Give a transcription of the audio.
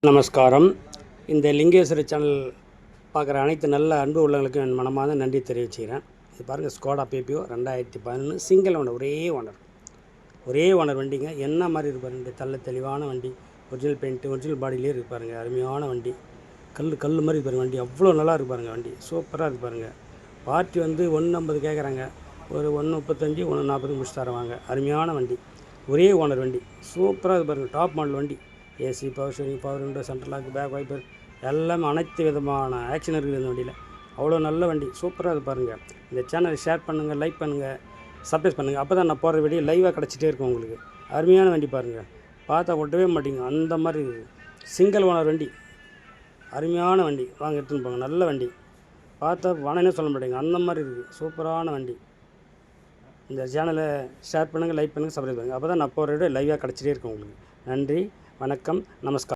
நமஸ்காரம். இந்த லிங்கேஸ்வரி சேனல் பார்க்குற அனைத்து நல்ல அன்பு உள்ளவங்களுக்கும் என் மனமார்ந்த நன்றி தெரிவிச்சுக்கிறேன். இது பாருங்கள், ஸ்கோடா பிபிஓ 2011 சிங்கிள் ஓனர், ஒரே ஓனர் வண்டிங்க. என்ன மாதிரி இருப்பாருங்க, தெளிவான வண்டி, ஒரிஜினல் பெயிண்ட்டு, ஒரிஜினல் பாடியிலே இருப்பாருங்க. அருமையான வண்டி, கல் மாதிரி இருப்பாருங்க வண்டி. அவ்வளோ நல்லா இருப்பாருங்க வண்டி, சூப்பராக இருப்பாருங்க. பார்ட்டி வந்து 150 கேட்குறாங்க, ஒரு 135 140 முடிச்சு தருவாங்க. அருமையான வண்டி, ஒரே ஓனர் வண்டி, சூப்பராக இருப்பாருங்க. டாப் மாடல் வண்டி, AC, power steering, power window, central lock, back wiper எல்லாமே அனைத்து விதமான ஆக்ஷன் இருக்குது இந்த வண்டியில். அவ்வளோ நல்ல வண்டி, சூப்பராக இருப்பாருங்க. இந்த சேனலை ஷேர் பண்ணுங்கள், லைக் பண்ணுங்கள், சப்ஸ்கிரைப் பண்ணுங்கள். அப்போ தான் நான் போடுற வீடியோ லைவாக கிடச்சிட்டே இருக்கும் உங்களுக்கு. அருமையான வண்டி பாருங்கள், பார்த்தா ஒட்டவே மாட்டிங்க, அந்த மாதிரி இருக்குது. சிங்கிள் ஓனர் வண்டி, அருமையான வண்டி. வாங்க எடுத்துன்னு போங்க. நல்ல வண்டி, பார்த்தா வனனே சொல்ல மாட்டேங்க, அந்த மாதிரி இருக்குது. சூப்பரான வண்டி. இந்த சேனலை ஷேர் பண்ணுங்கள், லைக் பண்ணுங்கள், சப்ஸ்கிரைப் பண்ணுங்கள். அப்போ தான் நான் போடுற வீடியோ லைவாக கிடச்சிட்டே இருக்கும் உங்களுக்கு. நன்றி, வணக்கம், நமஸ்காரம்.